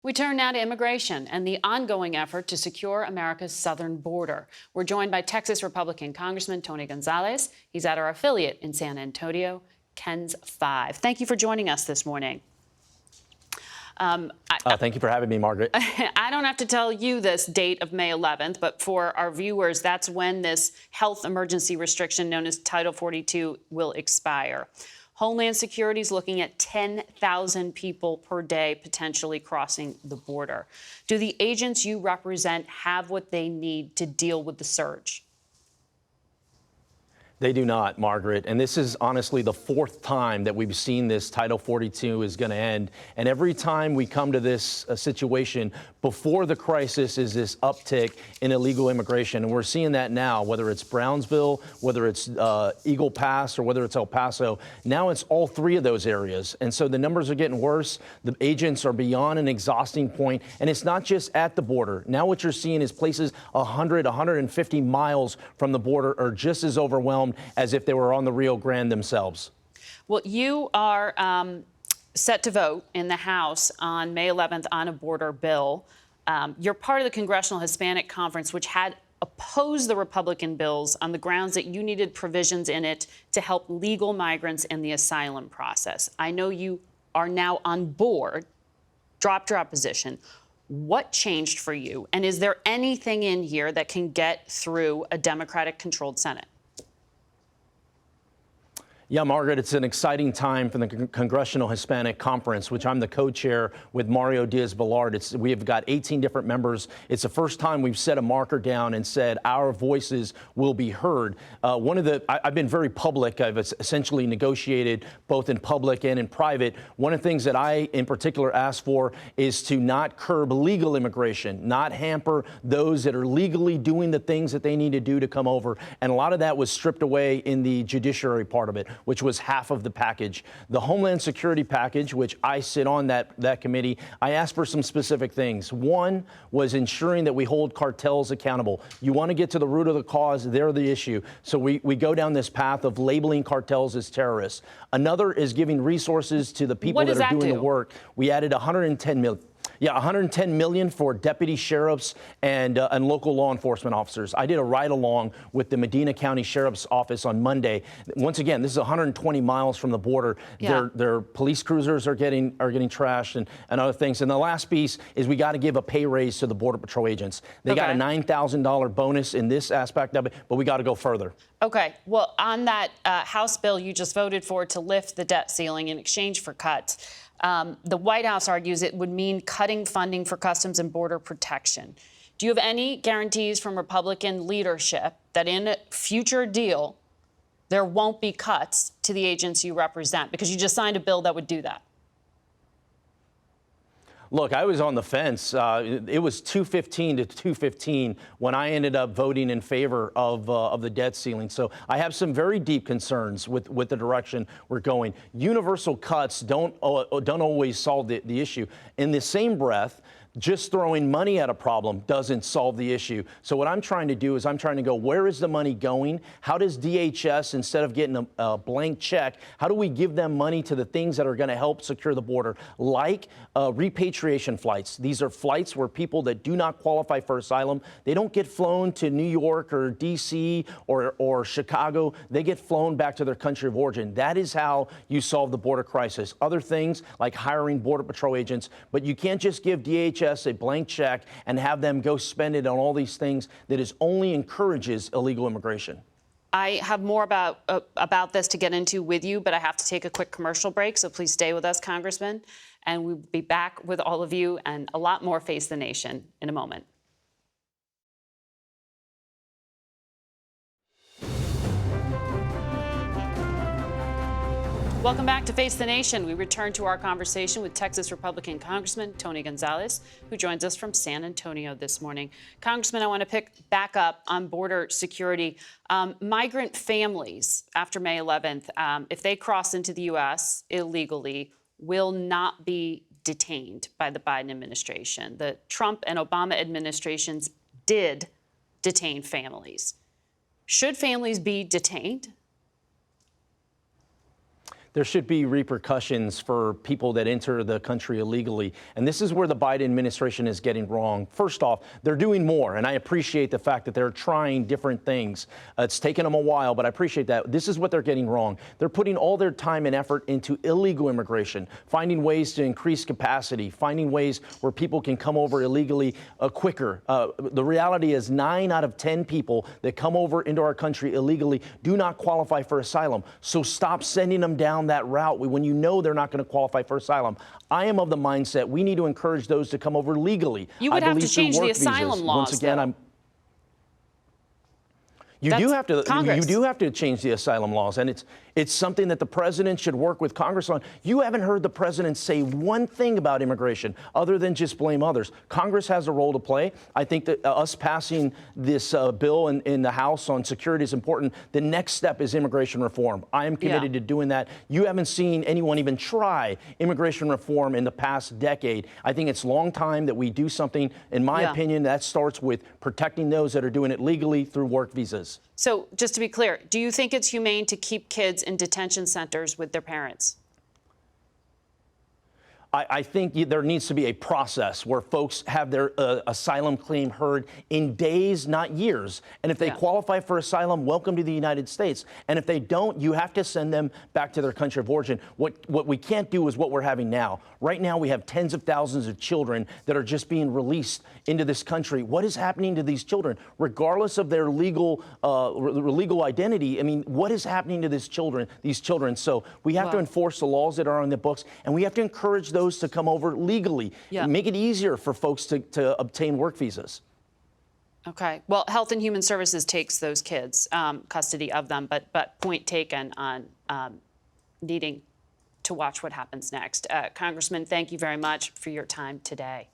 We turn now to immigration and the ongoing effort to secure America's southern border. We're joined by Texas Republican Congressman Tony Gonzales. He's at our affiliate in San Antonio, KENS 5. Thank you for joining us this morning. Thank you for having me, Margaret. I don't have to tell you this date of May 11th, but for our viewers, that's when this health emergency restriction known as Title 42 will expire. Homeland Security is looking at 10,000 people per day potentially crossing the border. Do the agents you represent have what they need to deal with the surge? They do not, Margaret. And this is honestly the fourth time that we've seen this Title 42 is going to end. And every time we come to this situation, before the crisis is this uptick in illegal immigration. And we're seeing that now, whether it's Brownsville, whether it's Eagle Pass, or whether it's El Paso. Now it's all three of those areas. And so the numbers are getting worse. The agents are beyond an exhausting point. And it's not just at the border. Now what you're seeing is places 100, 150 miles from the border are just as overwhelmed as if they were on the Rio Grande themselves. Well, you are set to vote in the House on May 11th on a border bill. You're part of the Congressional Hispanic Conference, which had opposed the Republican bills on the grounds that you needed provisions in it to help legal migrants in the asylum process. I know you are now on board, dropped your opposition. What changed for you? And is there anything in here that can get through a Democratic-controlled Senate? Yeah, Margaret, it's an exciting time for the Congressional Hispanic Conference, which I'm the co-chair with Mario Diaz-Balart. We have got 18 different members. It's the first time we've set a marker down and said our voices will be heard. I've been very public. I've essentially negotiated both in public and in private. One of the things that I, in particular, asked for is to not curb legal immigration, not hamper those that are legally doing the things that they need to do to come over. And a lot of that was stripped away in the judiciary part of it, which was half of the package. The Homeland Security package, which I sit on that committee, I asked for some specific things. One was ensuring that we hold cartels accountable. You want to get to the root of the cause, they're the issue. So we go down this path of labeling cartels as terrorists. Another is giving resources to the people that are doing the work. We added 110 million. Yeah, 110 million for deputy sheriffs and local law enforcement officers. I did a ride-along with the Medina County Sheriff's Office on Monday. Once again, this is 120 miles from the border. Yeah. Their police cruisers are getting trashed and other things. And the last piece is we got to give a pay raise to the Border Patrol agents. They got a $9,000 bonus in this aspect of it, but we got to go further. Okay. Well, on that House bill you just voted for to lift the debt ceiling in exchange for cuts, the White House argues it would mean cutting funding for Customs and Border Protection. Do you have any guarantees from Republican leadership that in a future deal there won't be cuts to the agents you represent? Because you just signed a bill that would do that. Look, I was on the fence. It was 215 to 215 when I ended up voting in favor of the debt ceiling. So I have some very deep concerns with the direction we're going. Universal cuts don't always solve the issue. In the same breath, just throwing money at a problem doesn't solve the issue. So what I'm trying to do is I'm trying to go, where is the money going? How does DHS, instead of getting a blank check, how do we give them money to the things that are going to help secure the border, like repatriation flights? These are flights where people that do not qualify for asylum, they don't get flown to New York or D.C. or Chicago. They get flown back to their country of origin. That is how you solve the border crisis. Other things like hiring Border Patrol agents, but you can't just give DHS a blank check and have them go spend it on all these things that is only encourages illegal immigration. I have more about this to get into with you, but I have to take a quick commercial break, so please stay with us, Congressman, and we'll be back with all of you and a lot more Face the Nation in a moment. Welcome back to Face the Nation. We return to our conversation with Texas Republican Congressman Tony Gonzales, who joins us from San Antonio this morning. Congressman, I want to pick back up on border security. Migrant families, after May 11th, if they cross into the U.S. illegally, will not be detained by the Biden administration. The Trump and Obama administrations did detain families. Should families be detained? There should be repercussions for people that enter the country illegally. And this is where the Biden administration is getting wrong. First off, they're doing more. And I appreciate the fact that they're trying different things. It's taken them a while, but I appreciate that. This is what they're getting wrong. They're putting all their time and effort into illegal immigration, finding ways to increase capacity, finding ways where people can come over illegally quicker. The reality is 9 out of 10 people that come over into our country illegally do not qualify for asylum. So stop sending them down that route when you know they're not going to qualify for asylum. I am of the mindset we need to encourage those to come over legally. You would have to change the asylum laws. Once again, You do have to change the asylum laws, and it's something that the president should work with Congress on. You haven't heard the president say one thing about immigration other than just blame others. Congress has a role to play. I think that us passing this bill in the House on security is important. The next step is immigration reform. I am committed to doing that. You haven't seen anyone even try immigration reform in the past decade. I think it's long time that we do something. In my opinion, that starts with protecting those that are doing it legally through work visas. So just to be clear, do you think it's humane to keep kids in detention centers with their parents? I think there needs to be a process where folks have their asylum claim heard in days, not years. And if they qualify for asylum, welcome to the United States. And if they don't, you have to send them back to their country of origin. What we can't do is what we're having now. Right now, we have tens of thousands of children that are just being released into this country. What is happening to these children, regardless of their legal identity? I mean, what is happening to these children? So we have to enforce the laws that are on the books, and we have to encourage those to come over legally. Make it easier for folks to obtain work visas. Okay. Well, Health and Human Services takes those kids, custody of them, but point taken on needing to watch what happens next. Congressman, thank you very much for your time today.